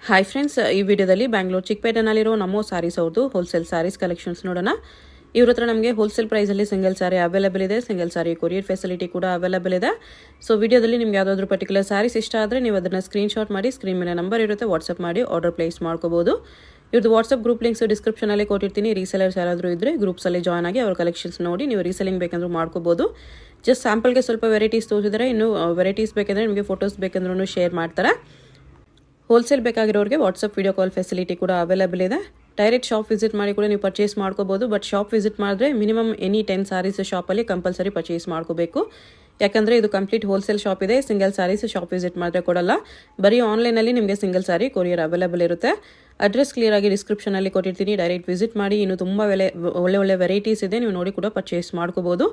Hi friends, ಈ ವಿಡಿಯೋದಲ್ಲಿ ಬ್ಯಾಂಗ್ಳೂರ್ ಚಿಕ್ಕಪೇಟೆನಲ್ಲಿರೋ ನಮೋ ಸ್ಯಾರೀಸ್ ಅವ್ರದ್ದು ಹೋಲ್ಸೇಲ್ ಸ್ಯಾರೀಸ್ ಕಲೆಕ್ಷನ್ಸ್ ನೋಡೋಣ. ಇವ್ರ ಹತ್ರ ನಮಗೆ ಹೋಲ್ಸೇಲ್ ಪ್ರೈಸಲ್ಲಿ ಸಿಂಗಲ್ ಸ್ಯಾರಿ ಅವೈಲೇಬಲ್ ಇದೆ. ಸಿಂಗಲ್ ಸ್ಯಾರಿ ಕೊರಿಯರ್ ಫೆಸಿಲಿಟಿ ಕೂಡ ಅವೈಲೇಬಲ್ ಇದೆ. ಸೊ ವಿಡಿಯೋದಲ್ಲಿ ನಿಮ್ಗೆ ಯಾವುದಾದ್ರೂ ಪರ್ಟಿಕ್ಯುಲರ್ ಸ್ಯಾರೀಸ್ ಇಷ್ಟ ಆದರೆ ನೀವು ಅದನ್ನು ಸ್ಕ್ರೀನ್ಶಾಟ್ ಮಾಡಿ ಸ್ಕ್ರೀನ್ ಮೇಲೆ ನಂಬರ್ ಇರುತ್ತೆ, ವಾಟ್ಸಪ್ ಮಾಡಿ ಆರ್ಡರ್ ಪ್ಲೇಸ್ ಮಾಡ್ಕೋಬಹುದು. ಇವ್ರದ್ದು ವಾಟ್ಸಪ್ ಗ್ರೂಪ್ ಲಿಂಕ್ಸ್ ಡಿಸ್ಕ್ರಿಪ್ಷನಲ್ಲಿ ಕೊಟ್ಟಿರ್ತೀನಿ. ರೀಸೆಲರ್ಸ್ ಯಾರಾದರೂ ಇದ್ದರೆ ಗ್ರೂಪ್ಸಲ್ಲಿ ಜಾಯ್ನ್ ಆಗಿ ಅವ್ರ ಕಲೆಕ್ಷನ್ಸ್ ನೋಡಿ ನೀವು ರೀಸೆಲಿಂಗ್ ಬೇಕಂದ್ರೂ ಮಾಡ್ಕೋಬಹುದು. ಜಸ್ಟ್ ಸ್ಯಾಂಪಲ್ಗೆ ಸ್ವಲ್ಪ ವೆರೈಟೀಸ್ ತೋರಿಸಿದರೆ, ಇನ್ನು ವೆರೈಟೀಸ್ ಬೇಕಂದರೆ ನಿಮಗೆ ಫೋಟೋಸ್ ಬೇಕಂದ್ರೂ ಶೇರ್ ಮಾಡ್ತಾರೆ. ಹೋಲ್ಸೇಲ್ ಬೇಕಾಗಿರೋರಿಗೆ ವಾಟ್ಸಪ್ ವಿಡಿಯೋ ಕಾಲ್ ಫೆಸಿಲಿಟಿ ಕೂಡ ಅವೈಲೇಬಲ್ ಇದೆ. ಡೈರೆಕ್ಟ್ ಶಾಪ್ ವಿಸಿಟ್ ಮಾಡಿ ಕೂಡ ನೀವು ಪರ್ಚೇಸ್ ಮಾಡ್ಕೋಬಹುದು. ಬಟ್ ಶಾಪ್ ವಿಸಿಟ್ ಮಾಡಿದ್ರೆ ಮಿನಿಮಮ್ ಎನಿ 10 ಸ್ಯಾರೀಸ್ ಶಾಪಲ್ಲಿ ಕಂಪಲ್ಸರಿ ಪರ್ಚೇಸ್ ಮಾಡ್ಕೋಬೇಕು. ಯಾಕಂದರೆ ಇದು ಕಂಪ್ಲೀಟ್ ಹೋಲ್ಸೇಲ್ ಶಾಪ್ ಇದೆ. ಸಿಂಗಲ್ ಸ್ಯಾರೀಸ್ ಶಾಪ್ ವಿಸಿಟ್ ಮಾಡಿದ್ರೆ ಕೊಡಲ್ಲ. ಬರೀ ಆನ್ಲೈನಲ್ಲಿ ನಿಮಗೆ ಸಿಂಗಲ್ ಸ್ಯಾರಿ ಕೊರಿಯರ್ ಅವೈಲೇಬಲ್ ಇರುತ್ತೆ. ಅಡ್ರೆಸ್ ಕ್ಲಿಯರ್ ಆಗಿ ಡಿಸ್ಕ್ರಿಪ್ಷನಲ್ಲಿ ಕೊಟ್ಟಿರ್ತೀನಿ. ಡೈರೆಕ್ಟ್ ವಿಸಿಟ್ ಮಾಡಿ. ಇನ್ನು ತುಂಬ ಒಳ್ಳೆ ವೆರೈಟೀಸ್ ಇದೆ, ನೀವು ನೋಡಿ ಕೂಡ ಪರ್ಚೇಸ್ ಮಾಡ್ಕೋಬಹುದು.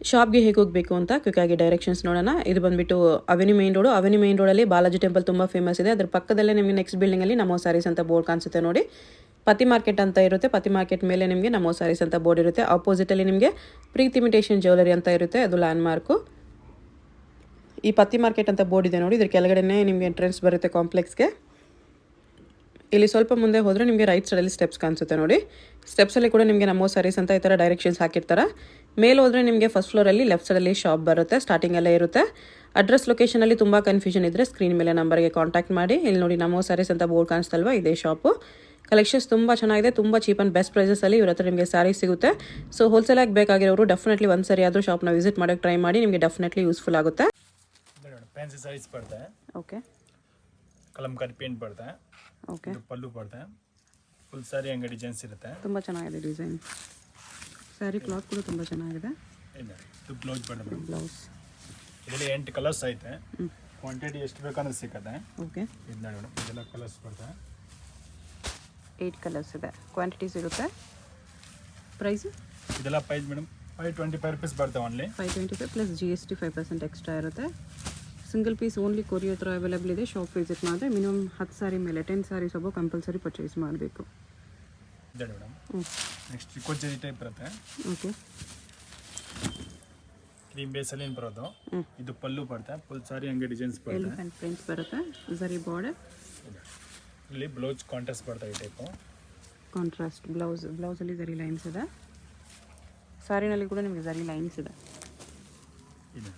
ಶಾಪ್ಗೆ ಹೇಗೆ ಹೋಗಬೇಕು ಅಂತ ಕ್ವಿಕ್ಕಾಗಿ ಡೈರೆಕ್ಷನ್ಸ್ ನೋಡೋಣ. ಇದು ಬಂದುಬಿಟ್ಟು avenue main road. Avenue main ರೋಡಲ್ಲಿ ಬಾಲಾಜಿ ಟೆಂಪಲ್ ತುಂಬ ಫೇಮಸ್ ಇದೆ. ಅದ್ರ ಪಕ್ಕದಲ್ಲೇ ನಿಮಗೆ ನೆಕ್ಸ್ಟ್ ಬಿಲ್ಡಿಂಗಲ್ಲಿ ನಮೋ ಸ್ಯಾರೀಸ್ ಅಂತ ಬೋರ್ಡ್ ಕಾಣಿಸುತ್ತೆ ನೋಡಿ. ಪತಿ ಮಾರ್ಕೆಟ್ ಅಂತ ಇರುತ್ತೆ. ಪತಿ ಮಾರ್ಕೆಟ್ ಮೇಲೆ ನಿಮಗೆ ನಮೋ ಸ್ಯಾರೀಸ್ ಅಂತ ಬೋರ್ಡ್ ಇರುತ್ತೆ. ಆಪೋಸಿಟಲ್ಲಿ ನಿಮಗೆ ಪ್ರೀತಿ ಇಮಿಟೇಷನ್ ಜ್ಯುವೆಲರಿ ಅಂತ ಇರುತ್ತೆ, ಅದು ಲ್ಯಾಂಡ್ ಮಾರ್ಕು. ಈ ಪತಿ ಮಾರ್ಕೆಟ್ ಅಂತ ಬೋರ್ಡ್ ಇದೆ ನೋಡಿ, ಇದ್ರ ಕೆಳಗಡೆನೇ ನಿಮಗೆ ಎಂಟ್ರೆನ್ಸ್ ಬರುತ್ತೆ ಕಾಂಪ್ಲೆಕ್ಸ್ಗೆ. ಇಲ್ಲಿ ಸ್ವಲ್ಪ ಮುಂದೆ ಹೋದರೆ ನಿಮಗೆ ರೈಟ್ ಸೈಡಲ್ಲಿ ಸ್ಟೆಪ್ಸ್ ಕಾಣಿಸುತ್ತೆ ನೋಡಿ. ಸ್ಟೆಪ್ಸಲ್ಲಿ ಕೂಡ ನಿಮಗೆ ನಮೋ ಸ್ಯಾರೀಸ್ ಅಂತ ಈ ಥರ ಡೈರೆಕ್ಷನ್ಸ್ ಹಾಕಿರ್ತಾರೆ. ಮೇಲೆ ಹೋದರೆ ನಿಮಗೆ ಫಸ್ಟ್ ಫ್ಲೋರಲ್ಲಿ ಲೆಫ್ಟ್ ಸೈಡಲ್ಲಿ ಶಾಪ್ ಬರುತ್ತೆ, ಸ್ಟಾರ್ಟಿಂಗಲ್ಲೇ ಇರುತ್ತೆ. ಅಡ್ರೆಸ್ ಲೊಕೇಶನಲ್ಲಿ ತುಂಬ ಕನ್ಫ್ಯೂಷನ್ ಇದ್ದರೆ ಸ್ಕ್ರೀನ್ ಮೇಲೆ ನಂಬರ್ಗೆ ಕಾಂಟ್ಯಾಕ್ಟ್ ಮಾಡಿ. ಇಲ್ಲಿ ನೋಡಿ ನಮೋ ಸ್ಯಾರೀಸ್ ಅಂತ ಬೋರ್ಡ್ ಕಾಣಿಸ್ತಲ್ವಾ, ಇದೇ ಶಾಪು. ಕಲೆಕ್ಷನ್ಸ್ ತುಂಬ ಚೆನ್ನಾಗಿದೆ, ತುಂಬ ಚೀಪ್ ಆ್ಯಂಡ್ ಬೆಸ್ಟ್ ಪ್ರೈಸಸಲ್ಲಿ ಇವ್ರ ಹತ್ರ ನಿಮಗೆ ಸ್ಯಾರೀಸ್ ಸಿಗುತ್ತೆ. ಸೊ ಹೋಲ್ಸೇಲಾಗಿ ಬೇಕಾಗಿರೋರು ಡೆಫಿನೆಟ್ಲಿ ಒಂದು ಸರಿ ಆದರೂ ಶಾಪ್ನ ವಿಸಿಟ್ ಮಾಡೋಕ್ಕೆ ಟ್ರೈ ಮಾಡಿ, ನಿಮಗೆ ಡೆಫಿನೆಟ್ಲಿ ಯೂಸ್ಫುಲ್ ಆಗುತ್ತೆ. ಫ್ಯಾನ್ಸಿ ಸಾರೀಸ್ ಪಡ್ತಾ है, ಓಕೆ, ಕಲಂಕಾರಿ ಪೇಂಟ್ ಪಡ್ತಾ है, ಓಕೆ, ಪಲ್ಲು ಪಡ್ತಾ है, ಫುಲ್ ಸಾರಿ ಹಂಗೆ ಡಿಸೈನ್ಸ್ ಇರುತ್ತೆ. ತುಂಬ ಚೆನ್ನಾಗಿದೆ ಡಿಸೈನ್. ಸ್ಯಾರಿ ಕ್ಲಾತ್ ಕೂಡ ತುಂಬ ಚೆನ್ನಾಗಿದೆ. ಇದು ಬ್ಲೌಸ್ ಪಡ್ತಾ ಬ್ಲೌಸ್ ಇದರಲ್ಲಿ 8 ಕಲರ್ಸ್ ಐತೆ. ಕ್ವಾಂಟಿಟಿ ಎಷ್ಟು ಬೇಕಂದ್ರೆ ಸಿಕ್ಕತ್ತೆ. ಓಕೆ, ಇದು ನೋಡಿ ಮೇಡಮ್, ಇದೆಲ್ಲ ಕಲರ್ಸ್ ಪಡ್ತಾ 8 ಕಲರ್ಸ್ ಇದೆ. ಕ್ವಾಂಟಿಟಿ ಸಿಗುತ್ತೆ. ಪ್ರೈಸು ಇದೆಲ್ಲ ಪ್ರೈಸ್ ಮೇಡಮ್ 525 rupees ಬರ್ತವೆ ಓನ್ಲಿ. 525 ಪ್ಲಸ್ GST 5% ಎಕ್ಸ್ಟ್ರಾ ಇರುತ್ತೆ. ಸಿಂಗಲ್ ಪೀಸ್ ಓನ್ಲಿ ಕೊರಿಯರ್ ಹತ್ರ ಅವೈಲೇಬಲ್ ಇದೆ. ಶಾಪ್ ವಿಸಿಟ್ ಮಾಡಿದ್ರೆ ಮಿನಿಮಮ್ 10 ಸಾರಿ ಮೇಲೆ 10 ಸಾರೀಸ್ ಒಬ್ಬ ಕಂಪಲ್ಸರಿ ಪರ್ಚೇಸ್ ಮಾಡಬೇಕು. ಇದೆ ಮೇಡಮ್. ನೆಕ್ಸ್ಟ್ ಚಿಕ್ಕೋಚೇರಿ ಟೈಪ್ ಬರುತ್ತೆ. ಓಕೆ, ಕ್ರೀಮ್ ಬೇಸಲ್ಲಿ ಏನು ಬರೋದು. ಇದು ಪಲ್ಲು ಪಡ್ತಾ ಫುಲ್ ಸಾರಿ ಹಂಗೆ ಡಿಸೈನ್ಸ್ ಬರುತ್ತೆ. ಎಲಿಫೆಂಟ್ ಪ್ರಿಂಟ್ಸ್ ಬರುತ್ತೆ. ಝರಿ ಬಾರ್ಡರ್. ಇಲ್ಲಿ ಬ್ಲೌಸ್ ಕಾಂಟ್ರಾಸ್ಟ್ ಬರ್ತಾ ಈ ಟೈಪು. ಕಾಂಟ್ರಾಸ್ಟ್ ಬ್ಲೌಸಲ್ಲಿ ಝರಿ ಲೈನ್ಸ್ ಇದೆ. ಸಾರಿನಲ್ಲಿ ಕೂಡ ನಿಮಗೆ ಝರಿ ಲೈನ್ಸ್ ಇದೆ. ಇದೆ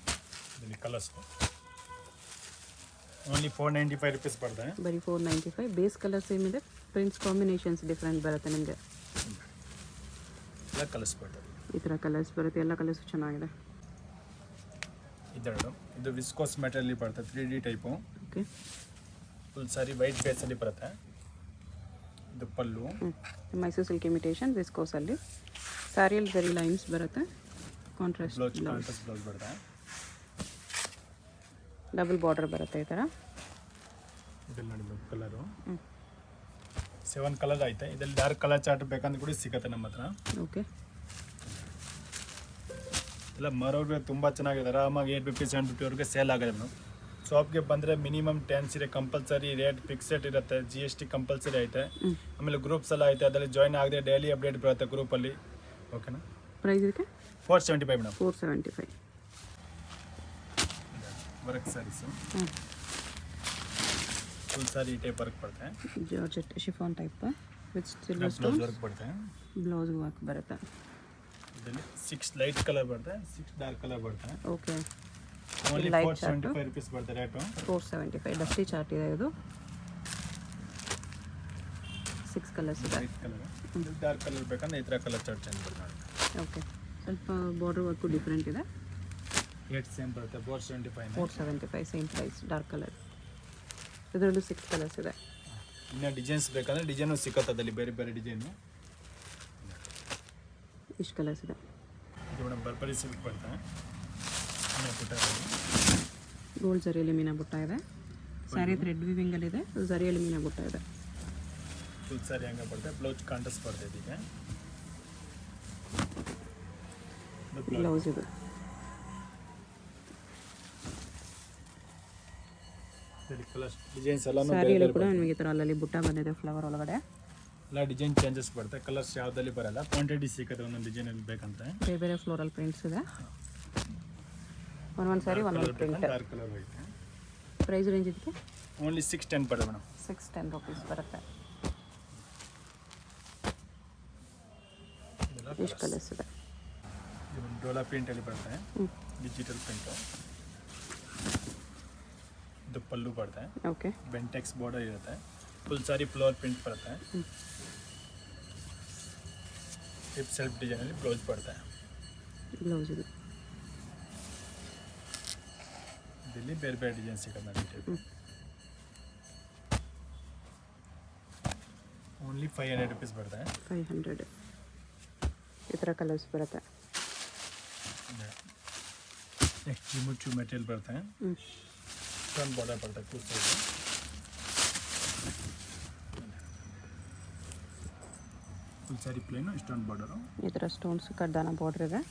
ಇದರಲ್ಲಿ ಕಲರ್ಸ್ ಓನ್ಲಿ 495 rupees ಬರ್ತದೆ. ಬರೀ 495. ಬೇಸ್ ಕಲರ್ ಸೇಮ್ ಇದೆ, ಪ್ರಿಂಟ್ಸ್ ಕಾಂಬಿನೇಷನ್ಸ್ ಡಿಫ್ರೆಂಟ್ ಬರುತ್ತೆ ನಿಮಗೆ. ಎಲ್ಲ ಕಲರ್ಸ್ ಬರ್ತದೆ. ಈ ಥರ ಕಲರ್ಸ್ ಬರುತ್ತೆ. ಎಲ್ಲ ಕಲರ್ಸು ಚೆನ್ನಾಗಿದೆ. ಇದೆ ಮೇಡಮ್, ಇದು ವಿಸ್ಕೋಸ್ ಮೆಟೀರಿಯಲ್ ಬರುತ್ತೆ 3D type. Okay, full saree white ಬೇಸಲ್ಲಿ ಬರುತ್ತೆ. ಇದು ಪಲ್ಲು. ಮೈಸೂರು ಸಿಲ್ಕ್ ಇಮಿಟೇಷನ್ ವಿಸ್ಕೋಸಲ್ಲಿ. ಸ್ಯಾರಿಯಲ್ಲಿ ಝರಿ ಲೈನ್ಸ್ ಬರುತ್ತೆ. ಕಾಂಟ್ರಾಸ್ಟ್ ಬ್ಲೌಸ್ ಬ್ಲೌಸ್ ಬರುತ್ತೆ. ಡಬಲ್ ಬಾರ್ಡರ್ ಬರುತ್ತೆ ಈ ಥರ. ಇದೆಲ್ಲ ನೋಡಿ ಮೇಡಮ್ ಕಲರು 7 ಕಲರ್ ಐತೆ. ಇದರಲ್ಲಿ ಡಾರ್ಕ್ ಕಲರ್ ಚಾರ್ಟ್ ಬೇಕಂದ್ರೆ ಕೂಡ ಸಿಗುತ್ತೆ ನಮ್ಮ ಹತ್ರ. ಓಕೆ, ಎಲ್ಲ ಮರವ್ರಿಗೆ ತುಂಬ ಚೆನ್ನಾಗಿದೆ. ಆರಾಮಾಗಿ 850 750 ಸೇಲ್ ಆಗಿದೆ ಮೇಡಮ್. ಶಾಪ್ಗೆ ಬಂದರೆ ಮಿನಿಮಮ್ 10 ಸೀರೆ ಕಂಪಲ್ಸರಿ ರೇಟ್ ಫಿಕ್ಸೆಡ್ ಇರುತ್ತೆ. GST ಕಂಪಲ್ಸರಿ ಐತೆ. ಆಮೇಲೆ ಗ್ರೂಪ್ಸ್ ಎಲ್ಲ ಐತೆ, ಅದರಲ್ಲಿ ಜಾಯ್ನ್ ಆಗದೆ ಡೈಲಿ ಅಪ್ಡೇಟ್ ಬರುತ್ತೆ ಗ್ರೂಪಲ್ಲಿ. ಓಕೆನಾ? ಪ್ರೈಸ್ ಇದಕ್ಕೆ 475 madam. 475. Work saris full saree ಈ ಟೈಪ್ ವರ್ಕ್ ಬರುತ್ತೆ. Georgette chiffon type with silver blouse stones. Work ಬರುತ್ತೆ. ಬ್ಲೌಸ್ ವರ್ಕ್ ಬರುತ್ತೆ. ಇದರಲ್ಲಿ 6 ಲೈಟ್ ಕಲರ್ ಬರುತ್ತೆ, 6 ಡಾರ್ಕ್ ಕಲರ್ ಬರುತ್ತೆ. ಓಕೆ, ಓನ್ಲಿ ಲೈಟ್ 475 rupees ಬರುತ್ತೆ ರೇಟು. 475 ಡಸ್ಟಿ ಚಾರ್ಟ್ ಇದೆ ಇದು. 6 ಕಲರ್ಸ್ ಇದೆ. Light colour. ಡಾರ್ಕ್ ಕಲರ್ ಬೇಕಂದ್ರೆ ಈ ಥರ ಕಲರ್ ಚಾರ್ಟ್ ಚೇಂಜ್ ಬರುತ್ತೆ. ಓಕೆ, ಸ್ವಲ್ಪ ಬಾರ್ಡರ್ ವರ್ಕು ಡಿಫ್ರೆಂಟ್ ಇದೆ. 8 ಸೇಮ್ ಬರುತ್ತೆ. 475. 475 ಸೇಮ್ ಪ್ರೈಸ್. Dark colour. ಇದರಲ್ಲೂ 6 ಕಲರ್ಸ್ ಇದೆ. ಇನ್ನು ಡಿಸೈನ್ಸ್ ಬೇಕಂದ್ರೆ ಡಿಸೈನು ಸಿಕ್ಕತ್ತೆ, ಅದರಲ್ಲಿ ಬೇರೆ ಬೇರೆ ಡಿಸೈನು. ಇಷ್ಟು ಕಲರ್ಸ್ ಇದೆ. ಇದು ಮೇಡಮ್ ಬರ್ಬರಿ ಸಿಲ್ಕ್ ಬರುತ್ತೆ. ಗೋಲ್ಡ್ ಝರಿಯಲ್ಲಿ ಮೀನಾ ಬುಟ್ಟ ಇದೆ. ಸ್ಯಾರಿ ಥ್ರೆಡ್ ವಿವಿಂಗಲ್ಲಿದೆ. ಝರಿಯಲ್ಲಿ ಮೀನಾ ಬುಟ್ಟ ಇದೆ. ಫುಲ್ ಸಾರಿ ಹಂಗೆ ಬರುತ್ತೆ. ಬ್ಲೌಸ್ ಕಾಂಟ್ರಾಸ್ಟ್ ಬರುತ್ತೆ. ಇದಕ್ಕೆ ಬ್ಲೌಸ್ ಇದು. ಕಲರ್ಸ್ ಡಿಸೈನ್ಸ್ ಎಲ್ಲ ಸ್ಯಾರಿಯಲ್ಲಿ ಕೂಡ ನಿಮಗೆ ಈ ಥರ ಅಲ್ಲಲ್ಲಿ ಬುಟ್ಟ ಬಂದಿದೆ ಫ್ಲವರ್ ಒಳಗಡೆ. ಎಲ್ಲ ಡಿಸೈನ್ ಚೇಂಜಸ್ ಬರುತ್ತೆ. ಕಲರ್ಸ್ ಯಾವುದಲ್ಲಿ ಬರಲ್ಲ. ಕ್ವಾಂಟಿಟಿ ಸಿಕ್ಕತ್ತೆ ಒಂದೊಂದು ಡಿಸೈನಲ್ಲಿ ಬೇಕಂತ. ಬೇರೆ ಬೇರೆ ಫ್ಲೋರಲ್ ಪ್ರಿಂಟ್ಸ್ ಇದೆ. ಒಂದೊಂದು ಸಾರಿ ಒಂದೊಂದು ಪ್ರಿಂಟ್. ಡಾರ್ಕ್ ಕಲರ್ ಐತೆ. ಪ್ರೈಸ್ ರೇಂಜ್ ಇದಕ್ಕೆ ಓನ್ಲಿ 610 ಬರುತ್ತೆ ಮೇಡಮ್. 610 ರುಪೀಸ್ ಬರುತ್ತೆ. ಎಷ್ಟು ಕಲರ್ಸ್ ಇದೆ? ಇದು ಡೋಲಾ ಪ್ರಿಂಟಲ್ಲಿ ಬರುತ್ತೆ, ಡಿಜಿಟಲ್ ಪ್ರಿಂಟು. ಇದು ಪಲ್ಲು ಬರುತ್ತೆ, ಓಕೆ. ಬೆಂಟೆಕ್ಸ್ ಬಾರ್ಡರ್ ಇರುತ್ತೆ, ಫುಲ್ ಸಾರಿ ಫ್ಲವರ್ ಪ್ರಿಂಟ್ ಬರುತ್ತೆ. ಟಿಪ್ ಸೆಲ್ಫ್ ಡಿಸೈನಲ್ಲಿ ಬ್ಲೌಸ್ ಬರುತ್ತೆ. ಬ್ಲೌಸ್ ಇದು ಇಲ್ಲಿ ಬೇರೆ ಬೇರೆ ಡಿಸೈನ್ ಸಿಗುತ್ತೆ ನೋಡಿ. ಓನ್ಲಿ 500 ರುಪೀಸ್ ಬರುತ್ತೆ. 500 ಈ ಥರ ಕಲರ್ಸ್ ಬರುತ್ತೆ. ನೆಕ್ಸ್ಟ್ ಜಿಮುಚ್ಚು ಮೆಟೀರಿಯಲ್ ಬರುತ್ತೆ, ಸ್ಟೋನ್ ಬಾರ್ಡರ್ ಬರುತ್ತೆ, ಟೂ ಸೈಡ್. ಫುಲ್ ಸಾರಿ ಪ್ಲೇನು ಸ್ಟೋನ್ ಬಾರ್ಡರು, ಈ ಥರ ಸ್ಟೋನ್ಸ್ ಕಡ್ದಾನ ಬಾರ್ಡರ್ ಇದೆ.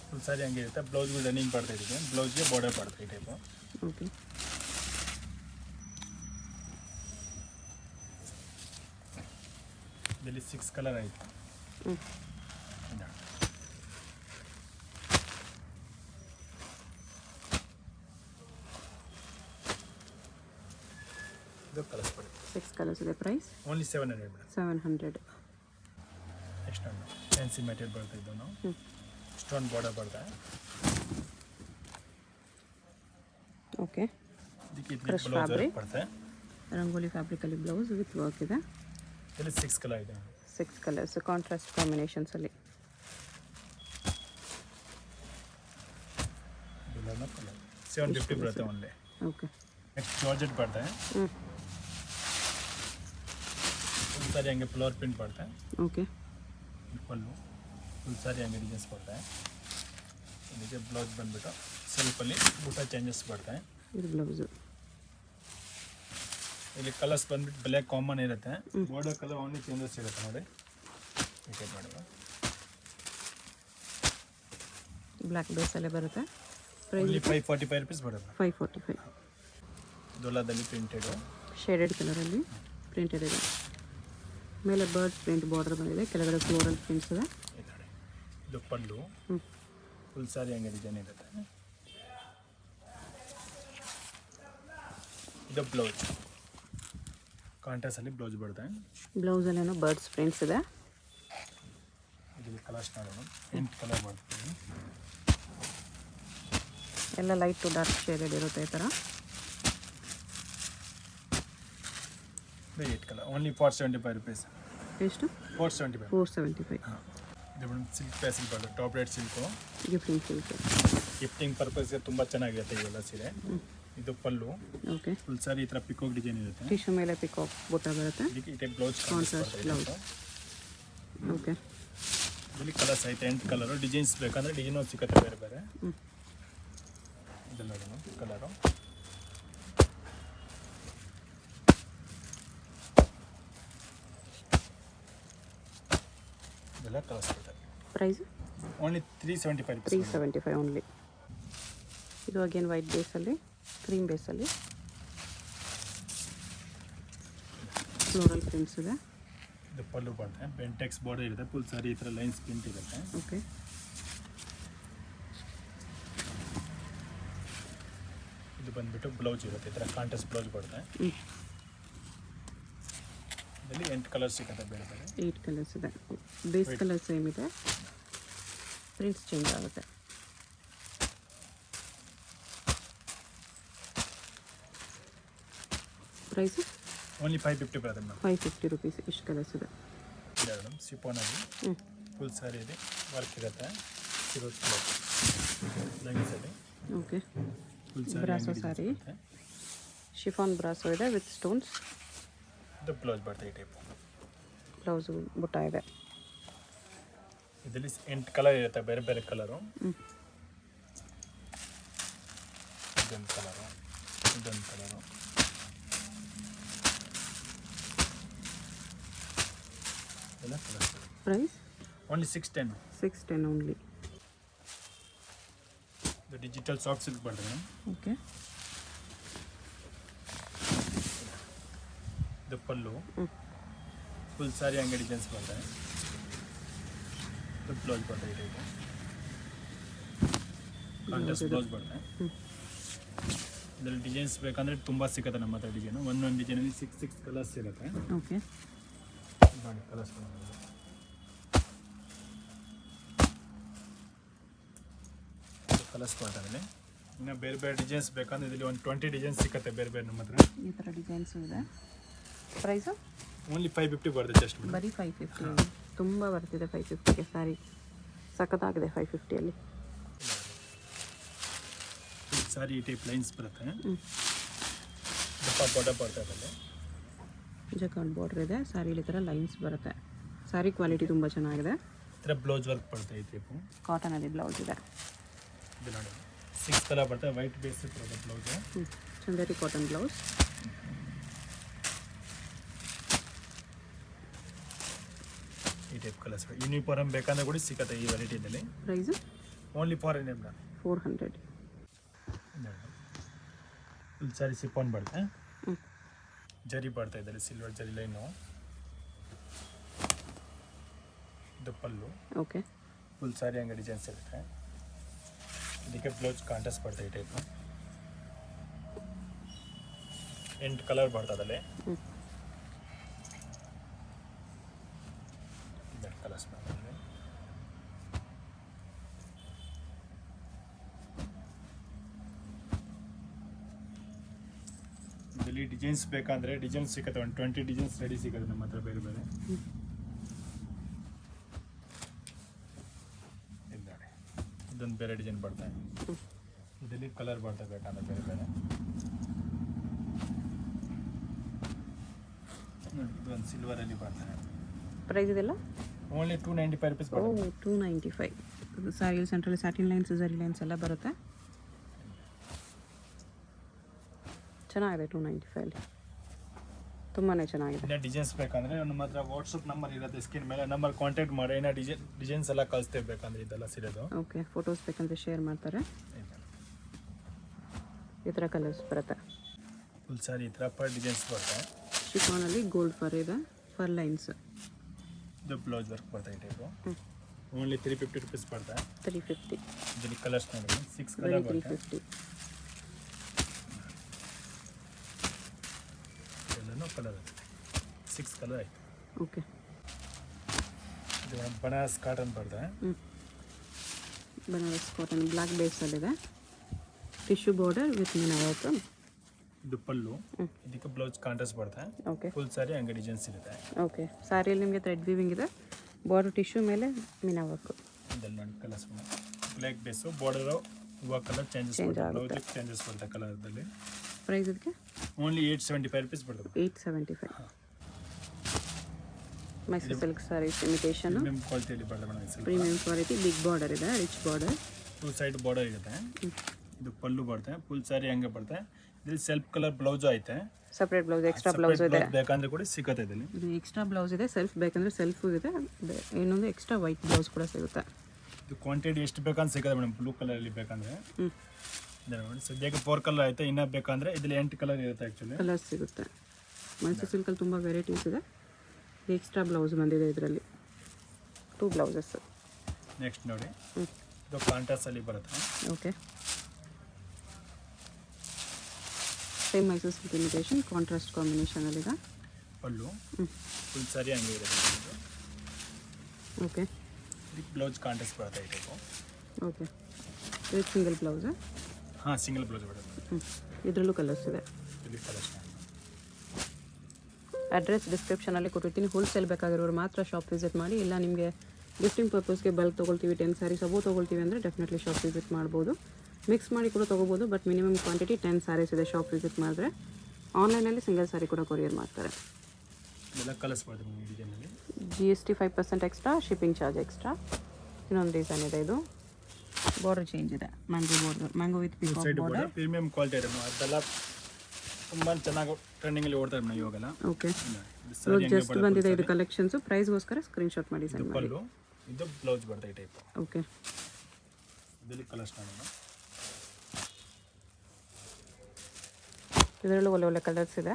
ಫುಲ್ ಸಾರಿ ಹಂಗೆ ಇರುತ್ತೆ. ಬ್ಲೌಸ್ಗೂ ರನ್ನಿಂಗ್ ಬರ್ತಾ ಇದೆ, ಬ್ಲೌಸ್ಗೆ ಬಾರ್ಡರ್ ಬರುತ್ತೆ ಈ ಟೈಪು. ಓಕೆ. ಇದರಲ್ಲಿ 6 ಕಲರ್ ಆಯಿತು. ಇದು ಕಲರ್ಸ್ ಬರುತ್ತೆ. 6 ಕಲರ್ಸ್ ಇದೆ. Price only 700 madam. 700. Next fancy material ಬರುತ್ತೆ, ಇದನ್ನು ಸ್ಟೋನ್ ಬಾರ್ಡರ್ ಬರುತ್ತೆ. ಓಕೆ. ಇದಕ್ಕೆ ಕ್ರಶ್ ಬ್ಲೌಸ್ ಫ್ಯಾಬ್ರಿಕ್ ಬರುತ್ತೆ, ರಂಗೋಲಿ ಫ್ಯಾಬ್ರಿಕಲ್ಲಿ ಬ್ಲೌಸ್ ವಿತ್ ವರ್ಕ್ ಇದೆ. ಇದರಲ್ಲಿ 6 ಕಲರ್ ಇದೆ. 6 ಕಲರ್ಸ್ ಕಾಂಟ್ರಾಸ್ಟ್ ಕಾಂಬಿನೇಷನ್ಸಲ್ಲಿ. ಕಲರ್ 750 ಬರುತ್ತೆ ಓನ್ಲಿ. ಓಕೆ. ನೆಕ್ಸ್ಟ್ ಜಾರ್ಜೆಟ್ ಬರುತ್ತೆ, ಫುಲ್ ಸಾರಿ ಹಂಗೆ ಫ್ಲವರ್ ಪ್ರಿಂಟ್ ಬರುತ್ತೆ. ಓಕೆ. ಪಲ್ಲು ಫುಲ್ ಸಾರಿ ಹಂಗೆ ಡಿಸೈನ್ಸ್ ಬರುತ್ತೆ. ಇದಕ್ಕೆ ಬ್ಲೌಸ್ ಬಂದುಬಿಟ್ಟು ಸೆಲ್ಫಲ್ಲಿ ಬುಟ್ಟ ಚೇಂಜಸ್ ಬರುತ್ತೆ. ಇದು ಬ್ಲೌಸು. ಇಲ್ಲಿ ಕಲರ್ಸ್ ಬಂದ್ಬಿಟ್ಟು ಬ್ಲ್ಯಾಕ್ ಕಾಮನ್ ಇರುತ್ತೆ, ಬಾರ್ಡರ್ ಕಲರ್ ಓನ್ಲಿ ಚೇಂಜಸ್ ಇರುತ್ತೆ ನೋಡಿ. ಈ ಟೈಪ್ ಮಾಡುವ ಬ್ಲ್ಯಾಕ್ ಬೇಸಲ್ಲೇ ಬರುತ್ತೆ. ಓನ್ಲಿ 545 ರುಪೀಸ್ ಬರುತ್ತೆ. 545. ಡೋಲಾದಲ್ಲಿ ಪ್ರಿಂಟೆಡು ಶೇಡೆಡ್ ಕಲರಲ್ಲಿ ಪ್ರಿಂಟೆಡ್ ಇದೆ. ಮೇಲೆ ಬರ್ಡ್ ಪ್ರಿಂಟ್ ಬಾರ್ಡರ್ ಬಂದಿದೆ, ಕೆಳಗಡೆ ಫ್ಲೋರಲ್ ಪ್ರಿಂಟ್ಸ್ ಇದೆ. ಇದು ಪಲ್ಲು, ಫುಲ್ ಸಾರಿ ಹಂಗೆ ಡಿಸೈನ್ ಇರುತ್ತೆ. ಇದು ಬ್ಲೌಸ್, ಕಾಂಟ್ರಾಸ್ಟಲ್ಲಿ ಬ್ಲೌಸ್ ಬರುತ್ತೆ. ಬ್ಲೌಸಲ್ಲೇನೋ ಬರ್ಡ್ಸ್ ಪ್ರಿಂಟ್ಸ್ ಇದೆ. ಇದರಲ್ಲಿ ಕಲರ್ಸ್ ನೋಡೋಣ, 8 ಕಲರ್ ಬರ್ತದೆ. ಎಲ್ಲ ಲೈಟ್ ಟು ಡಾರ್ಕ್ ಶೇಡೆಡ್ ಇರುತ್ತೆ ಈ ಥರ. 8 ಕಲರ್ ಓನ್ಲಿ 475 ರುಪೀಸ್. ಎಷ್ಟು? 475. 475. ಇದು ಮೇಡಮ್ ಸಿಲ್ಕ್ ಪ್ಯಾಸಿಲ್ ಬರುತ್ತೆ, top rate silk, gifting silk. Gifting ಪರ್ಪಸ್ಗೆ ತುಂಬ ಚೆನ್ನಾಗಿರುತ್ತೆ ಇವೆಲ್ಲ ಸೀರೆ. ಇದು ಪಲ್ಲು, ಓಕೆ. ಫುಲ್ ಸಾರಿ ಈ ಥರ ಪಿಕೋಕ್ ಡಿಸೈನ್ ಇರುತ್ತೆ. ಟಿಶ್ಯೂ ಮೇಲೆ ಪಿಕಾಕ್ ಬುಟ್ಟ ಬರುತ್ತೆ. ಇದಕ್ಕೆ ಈ type blouse contrast blouse. Okay. ಇದರಲ್ಲಿ ಕಲರ್ಸ್ ಐತೆ 8 ಕಲರು. ಡಿಸೈನ್ಸ್ ಬೇಕಂದರೆ ಡಿಸೈನು ಸಿಗುತ್ತೆ ಬೇರೆ ಬೇರೆ. ಇದೆಲ್ಲ ನೋಡೋಣ ಕಲರು. ಇದೆಲ್ಲ ಕಲರ್ಸ್ ಬರ್ತದೆ. Price only 375 rupees. 375 ಓನ್ಲಿ. ಇದು ಅಗೇನ್ ವೈಟ್ ಬೇಸಲ್ಲಿ, ಕ್ರೀಮ್ ಬೇಸಲ್ಲಿ ಫ್ಲೋರಲ್ ಪ್ರಿಂಟ್ಸ್ ಇದೆ. ಇದು ಪಲ್ಲು ಬರುತ್ತೆ, ಬೆಂಟೆಕ್ಸ್ ಬಾರ್ಡರ್ ಇರುತ್ತೆ, ಫುಲ್ ಸಾರಿ ಈ ಥರ ಲೈನ್ಸ್ ಪ್ರಿಂಟ್ ಇರುತ್ತೆ. ಓಕೆ. ಇದು ಬಂದುಬಿಟ್ಟು ಬ್ಲೌಸ್ ಇರುತ್ತೆ, ಈ ಥರ ಕಾಂಟ್ರಾಸ್ಟ್ ಬ್ಲೌಸ್ ಬರುತ್ತೆ. ಇದರಲ್ಲಿ 8 ಕಲರ್ಸ್ ಸಿಗುತ್ತೆ ಬೇರೆ ಬೇರೆ. 8 ಕಲರ್ಸ್ ಇದೆ. ಬೇಸ್ ಕಲರ್ ಸೇಮ್ ಇದೆ, ಪ್ರಿಂಟ್ಸ್ ಚೇಂಜ್ ಆಗುತ್ತೆ. ಪ್ರೈಸ್ ಓನ್ಲಿ 550 ಬರುತ್ತೆ ಮೇಡಮ್. 550 ರುಪೀಸ್. ಎಷ್ಟು ಕಲರ್ಸ್ ಇದೆ? ಇದೆ ಮೇಡಮ್, ಸಿಫೋನಲ್ಲಿ ಫುಲ್ ಸಾರಿ ಇದೆ, ವರ್ಕ್ ಇರುತ್ತೆ, ಸಿರೋಸ್ ಲೈನ್ಸಲ್ಲಿ. ಓಕೆ. ಫುಲ್ ಸಾರಿ ಬ್ರಾಸೋ ಸಾರಿ, ಶಿಫಾನ್ ಬ್ರಾಸೋ ಇದೆ ವಿತ್ ಸ್ಟೋನ್ಸ್. ಇದು ಬ್ಲೌಸ್ ಬರುತ್ತೆ ಈ ಟೈಪು. ಬ್ಲೌಸು ಬುಟ್ಟ ಇದೆ. ಇದರಲ್ಲಿ 8 ಕಲರ್ ಇರುತ್ತೆ, ಬೇರೆ ಬೇರೆ ಕಲರು. ಇದೊಂದು ಕಲರು, ಇದೊಂದು ಕಲರು. ಎಲ್ಲ ಕಲರ್ಸ್. Price only 610. 610 ಓನ್ಲಿ. ಇದು ಡಿಜಿಟಲ್ ಸಾಫ್ಟ್ ಸಿಲ್ಕ್ ಬರ್ತದೆ. ಓಕೆ. ಇದು ಪಲ್ಲು, ಫುಲ್ ಸಾರಿ ಹಂಗೆ ಡಿಸೈನ್ಸ್ ಬರ್ತದೆ. ಇದು ಬ್ಲೌಸ್ ಬರ್ತದೆ ಈ ಟೈಪು, ಕಾಂಟ್ರಾಸ್ಟ್ ಬ್ಲೌಸ್ ಬರ್ತದೆ. ಇದರಲ್ಲಿ ಡಿಸೈನ್ಸ್ ಬೇಕಂದರೆ ತುಂಬ ಸಿಗುತ್ತೆ ನಮ್ಮ ಹತ್ರ ಡಿಸೈನು. ಒಂದೊಂದು ಡಿಸೈನಲ್ಲಿ 6 ಕಲರ್ಸ್ ಇರುತ್ತೆ. ಓಕೆ, ನೋಡಿ ಕಲರ್ಸ್ ಬರ್ತದೆ. ಇನ್ನು ಬೇರೆ ಬೇರೆ ಡಿಸೈನ್ಸ್ ಬೇಕಂದ್ರೆ ಇದರಲ್ಲಿ ಒಂದು 20 ಡಿಸೈನ್ಸ್ ಸಿಗುತ್ತೆ ಬೇರೆ ಬೇರೆ ನಮ್ಮ ಹತ್ರ. ಈ ಥರ ಡಿಸೈನ್ಸು ಇದೆ. ಪ್ರೈಸು ಓನ್ಲಿ 550 ಬರುತ್ತೆ ಜಸ್ಟ್. ಬರೀ 550. ತುಂಬ ಬರ್ತಿದೆ 550ಗೆ ಸ್ಯಾರಿ. ಸಖತ್ತಾಗಿದೆ 550ಅಲ್ಲಿ. ಸಾರಿ ಈ ಟೈಪ್ ಲೈನ್ಸ್ ಬರುತ್ತೆ. ದಪ್ಪ ಬಾರ್ಡರ್ ಬರ್ತದೆ. ಜಕಾರ್ಡ್ ಬಾರ್ಡರ್ ಇದೆ. ಸ್ಯಾರಿಲಿ ಈ ಥರ ಲೈನ್ಸ್ ಬರುತ್ತೆ. ಸ್ಯಾರಿ ಕ್ವಾಲಿಟಿ ತುಂಬ ಚೆನ್ನಾಗಿದೆ. ಈ ಥರ ಬ್ಲೌಸ್ ವರ್ಕ್ ಬರುತ್ತೆ. ಈ ಟೈಪು ಕಾಟನಲ್ಲಿ ಬ್ಲೌಸ್ ಇದೆ. ಇದು ನೋಡಿ 6 ಕಲರ್ ಬರ್ತದೆ. ವೈಟ್ ಬೇಸ್ ಬರುತ್ತೆ ಬ್ಲೌಸು. Chanderi cotton blouse. ಈ ಟೈಪ್ ಕಲರ್ಸ್ ಯೂನಿಫಾರ್ಮ್ ಬೇಕಂದ್ರೆ ಕೂಡ ಸಿಗುತ್ತೆ ಈ ವೆರೈಟಿನಲ್ಲಿ. Price only for Indian 400. Full sari chiffon ಬರುತ್ತೆ. ಜರಿ ಬರ್ತಾ ಇದ್ದಾರೆ, ಸಿಲ್ವರ್ ಜರಿ ಲೈನು. ಇದು ಪಲ್ಲು. ಓಕೆ, ಫುಲ್ ಸಾರಿ ಹಂಗೆ ಡಿಸೈನ್ಸ್ ಇರುತ್ತೆ. ಇದಕ್ಕೆ ಬ್ಲೌಸ್ ಕಾಂಟ್ರಾಸ್ಟ್ ಬರ್ತದೆ. ಈ ಟೈಪ್ 8 ಕಲರ್ ಬರ್ತದಲ್ಲಿ. ಕಲರ್ಸ್ ಬರ್ತದೆ. ಇದರಲ್ಲಿ ಡಿಸೈನ್ಸ್ ಬೇಕಂದ್ರೆ ಡಿಸೈನ್ಸ್ ಸಿಗುತ್ತೆ. ಒಂದು 20 ಡಿಸೈನ್ಸ್ ರೆಡಿ ಸಿಗುತ್ತೆ ನಮ್ಮ ಹತ್ರ ಬೇರೆ ಬೇರೆ. ಇದೊಂದು ಬೇರೆ ಡಿಸೈನ್ ಬರ್ತದೆ. ಇದರಲ್ಲಿ ಕಲರ್ ಬರ್ತದೆ ಬೇಕಂದ್ರೆ ಬೇರೆ ಬೇರೆ. ನೋಡಿ ಇದೊಂದು ಸಿಲ್ವರಲ್ಲಿ ಬರ್ತದೆ. ಪ್ರೈಸ್ ಇದೆಲ್ಲ ಓನ್ಲಿ 295 ರುಪೀಸ್ ಬರುತ್ತೆ. 295. ಸ್ಯಾರಿ ಸೆಂಟ್ರಲ್ಲಿ ಸ್ಯಾಟಿನ್ ಲೈನ್ಸ್, ಜರಿ ಲೈನ್ಸ್ ಎಲ್ಲ ಬರುತ್ತೆ. ಚೆನ್ನಾಗಿದೆ 295ಅಲ್ಲಿ. ತುಂಬಾ ಚೆನ್ನಾಗಿದೆ. ಇನ್ನು ಡಿಸೈನ್ಸ್ ಬೇಕಂದ್ರೆ ನಮ್ಮ ಹತ್ರ ವಾಟ್ಸಪ್ ನಂಬರ್ ಇರುತ್ತೆ ಸ್ಕ್ರೀನ್ ಮೇಲೆ. ನಂಬರ್ ಕಾಂಟ್ಯಾಕ್ಟ್ ಮಾಡಿ. ಏನೋ ಡಿಸೈನ್ಸ್ ಎಲ್ಲ ಕಳಿಸ್ತೇವೆ ಬೇಕಂದ್ರೆ. ಇದೆಲ್ಲ ಸಿರೋದು. ಓಕೆ, ಫೋಟೋಸ್ ಬೇಕಂದ್ರೆ ಶೇರ್ ಮಾಡ್ತಾರೆ. ಈ ಥರ ಕಲರ್ಸ್ ಬರುತ್ತೆ. ಫುಲ್ ಸಾರಿ ಈ ಥರ ಫರ್ ಡಿಸೈನ್ಸ್ ಬರುತ್ತೆ. ಶಿಫಾನಲ್ಲಿ ಗೋಲ್ಡ್ ಫರ್ ಇದೆ, ಫರ್ ಲೈನ್ಸ್. ಇದು ಬ್ಲೌಸ್ ವರ್ಕ್ ಬರ್ತದೆ. ಈ ಟೈಪು ಓನ್ಲಿ 350 ರುಪೀಸ್ ಬರ್ತದೆ. 350. ಇದರಲ್ಲಿ ಕಲರ್ಸ್ ನೋಡಿ 6 ಕಲರ್ ಬರುತ್ತೆ. 350. ಎಲ್ಲನೂ ಕಲರ್ 6 ಕಲರ್ ಆಯ್ತು. ಓಕೆ, ಇದು ಬನಾರಸ್ ಕಾಟನ್ ಬರ್ತದೆ. ಬನಾರಸ್ ಕಾಟನ್ ಬ್ಲ್ಯಾಕ್ ಬೇಸಲ್ಲಿದೆ. Tissue border with meena work. ಇದು ಪಲ್ಲು. ಇದಕ್ಕೆ ಬ್ಲೌಸ್ ಕಾಂಟ್ರಾಸ್ಟ್ ಬರುತ್ತೆ. ಓಕೆ, ಫುಲ್ ಸಾರಿ ಹಂಗೆ ಡಿಸೈನ್ಸ್ ಇರುತ್ತೆ. ಓಕೆ, ಸ್ಯಾರಿಯಲ್ಲಿ ನಿಮಗೆ ಥ್ರೆಡ್ ವೀವಿಂಗ್ ಇದೆ. ಬಾರ್ಡರ್ ಟಿಶ್ಯೂ ಮೇಲೆ ಮೀನಾ ವರ್ಕ್. ಇದರಲ್ಲಿ ನೋಡಿ ಕಲರ್ಸ್ ಬ್ಲ್ಯಾಕ್ ಬೇಸು, ಬಾರ್ಡರು ಹೂವು ಕಲರ್ ಚೇಂಜಸ್ ಬರುತ್ತೆ. ಬ್ಲೌಸ್ ಚೇಂಜಸ್ ಬರುತ್ತೆ ಕಲರ್ದಲ್ಲಿ. ಪ್ರೈಸ್ ಇದಕ್ಕೆ ಓನ್ಲಿ 875 ರುಪೀಸ್ ಬರ್ತದೆ. 875. Mysore silk saris imitation premium ಕ್ವಾಲಿಟಿಯಲ್ಲಿ ಬರ್ತದೆ madam. Premium quality. Big border ಇದೆ, ರಿಚ್ ಬಾರ್ಡರ್. 2 ಸೈಡ್ ಬಾರ್ಡರ್ ಇರುತ್ತೆ. ಇದು ಪಲ್ಲು ಬರುತ್ತೆ. ಫುಲ್ ಸಾರಿ ಹಂಗೆ ಬರುತ್ತೆ. ಇದರಲ್ಲಿ ಸೆಲ್ಫ್ ಕಲರ್ ಬ್ಲೌಸ್ ಐತೆ. ಸಪ್ರೇಟ್ ಬ್ಲೌಸ್, ಎಕ್ಸ್ಟ್ರಾ ಬ್ಲೌಸ್ ಇದೆ. ಬೇಕಂದ್ರೆ ಕೂಡ ಸಿಗುತ್ತೆ ಇದರಲ್ಲಿ. ಇದು ಎಕ್ಸ್ಟ್ರಾ ಬ್ಲೌಸ್ ಇದೆ. ಸೆಲ್ಫ್ ಬೇಕಂದ್ರೆ ಸೆಲ್ಫು ಇದೆ. ಇನ್ನೊಂದು ಎಕ್ಸ್ಟ್ರಾ ವೈಟ್ ಬ್ಲೌಸ್ ಕೂಡ ಸಿಗುತ್ತೆ. ಇದು ಕ್ವಾಂಟಿಟಿ ಎಷ್ಟು ಬೇಕಂತ ಸಿಗುತ್ತೆ ಮೇಡಮ್. ಬ್ಲೂ ಕಲರಲ್ಲಿ ಬೇಕಂದ್ರೆ ನೋಡಿ ಸದ್ಯಕ್ಕೆ 4 ಕಲರ್ ಐತೆ. ಇನ್ನೂ ಬೇಕಂದ್ರೆ ಇದರಲ್ಲಿ 8 ಕಲರ್ ಇರುತ್ತೆ. ಆ್ಯಕ್ಚುಲಿ ಕಲರ್ಸ್ ಸಿಗುತ್ತೆ. ಮೈಸೂರು ಸಿಲ್ಕಲ್ಲಿ ತುಂಬ ವೆರೈಟೀಸ್ ಇದೆ. ಎಕ್ಸ್ಟ್ರಾ ಬ್ಲೌಸ್ ಬಂದಿದೆ ಇದರಲ್ಲಿ. 2 ಬ್ಲೌಸಸ್. ನೆಕ್ಸ್ಟ್ ನೋಡಿ ಇದು ಕಾಂಟ್ರಾಸ್ಟಲ್ಲಿ ಬರುತ್ತೆ. Okay, same Mysore silk imitation contrast ಕಾಂಬಿನೇಷನಲ್ಲಿದೆ. ಪಲ್ಲು ಫುಲ್ ಸಾರಿ ಹಂಗೆ ಇರುತ್ತೆ. ಓಕೆ, ಇದಕ್ಕೆ ಬ್ಲೌಸ್ ಕಾಂಟ್ರಾಸ್ಟ್ ಬರುತ್ತೆ. ಈ ಟೈಪು. ಓಕೆ, ಇದು ಸಿಂಗಲ್ ಬ್ಲೌಸ್. ಹಾಂ, ಸಿಂಗಲ್ ಬ್ಲೌಸ್ ಬರುತ್ತೆ. ಇದರಲ್ಲೂ ಕಲರ್ಸ್ ಇದೆ. ಇಲ್ಲಿ ಕಲರ್ಸ್ ಅಡ್ರೆಸ್ ಡಿಸ್ಕ್ರಿಪ್ಷನಲ್ಲಿ ಕೊಟ್ಟಿರ್ತೀನಿ. ಹೋಲ್ಸೇಲ್ ಬೇಕಾಗಿರೋರು ಮಾತ್ರ ಶಾಪ್ ವಿಸಿಟ್ ಮಾಡಿ. ಇಲ್ಲ ನಿಮಗೆ ಗಿಫ್ಟಿಂಗ್ ಪರ್ಪಸ್ಗೆ ಬಲ್ಕ್ ತೊಗೊಳ್ತೀವಿ, 10 ಸ್ಯಾರೀಸ್ ಅಬೋ ತೊಗೊಳ್ತೀವಿ ಅಂದರೆ ಡೆಫಿನೆಟ್ಲಿ ಶಾಪ್ ವಿಸಿಟ್ ಮಾಡ್ಬೋದು. ಮಿಕ್ಸ್ ಮಾಡಿ ಕೂಡ ತೊಗೋಬೋದು. ಬಟ್ ಮಿನಿಮಮ್ ಕ್ವಾಂಟಿಟಿ 10 ಸ್ಯಾರೀಸ್ ಇದೆ ಶಾಪ್ ವಿಸಿಟ್ ಮಾಡಿದ್ರೆ. ಆನ್ಲೈನಲ್ಲಿ ಸಿಂಗಲ್ ಸ್ಯಾರಿ ಕೂಡ ಕೊರಿಯರ್ ಮಾಡ್ತಾರೆ. ಎಲ್ಲ ಕಲರ್ಸ್ ಬರ್ತದೆ ಡಿಸೈನಲ್ಲಿ. GST 5% extra, shipping charge extra. ಇನ್ನೊಂದು ಡಿಸೈನ್ ಇದೆ. ಇದು ಬಾರ್ಡರ್ ಚೇಂಜ್ ಇದೆ. Mango border, mango with peacock border. Premium quality ಇದೆ. ಅದೆಲ್ಲ ತುಂಬ ಚೆನ್ನಾಗಿ ಟ್ರೆಂಡಿಂಗಲ್ಲಿ ಓಡ್ತಾರೆ ಮೇಡಮ್ ಇವಾಗೆಲ್ಲ. ಓಕೆ, ಜಸ್ಟ್ ಬಂದಿದೆ ಇದು ಕಲೆಕ್ಷನ್ಸು. ಪ್ರೈಸ್ಗೋಸ್ಕರ ಸ್ಕ್ರೀನ್ಶಾಟ್ ಮಾಡಿ ಸೆಂಡ್ ಮಾಡಿ. ಇದು ಬ್ಲೌಸ್ ಬರ್ತದೆ ಈ ಟೈಪ್. ಓಕೆ, ಇದರಲ್ಲಿ ಕಲರ್ಸ್ ನೋಡೋಣ. ಇದರಲ್ಲೂ ಒಳ್ಳೆ ಒಳ್ಳೆ ಕಲರ್ಸ್ ಇದೆ.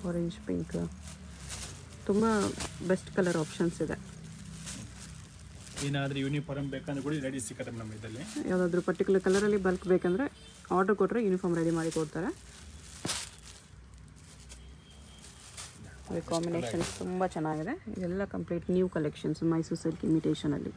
ಆರೆಂಜ್, ಪಿಂಕ್, ತುಂಬ ಬೆಸ್ಟ್ ಕಲರ್ ಆಪ್ಷನ್ಸ್ ಇದೆ. ಏನಾದರೂ ಯೂನಿಫಾರ್ಮ್ ಬೇಕಂದ್ರೆ ಕೂಡ ರೆಡಿ ಸಿಗುತ್ತೆ ಮೇಡಮ್ ಇದರಲ್ಲಿ. ಯಾವುದಾದ್ರೂ ಪರ್ಟಿಕ್ಯುಲರ್ ಕಲರಲ್ಲಿ ಬಲ್ಕ್ ಬೇಕಂದರೆ ಆರ್ಡರ್ ಕೊಟ್ಟರೆ ಯೂನಿಫಾರ್ಮ್ ರೆಡಿ ಮಾಡಿ ಕೊಡ್ತಾರೆ. ಕಾಂಬಿನೇಷನ್ಸ್ ತುಂಬ ಚೆನ್ನಾಗಿದೆ. ಇದೆಲ್ಲ complete new collections Mysore silk ಇಮಿಟೇಷನಲ್ಲಿ.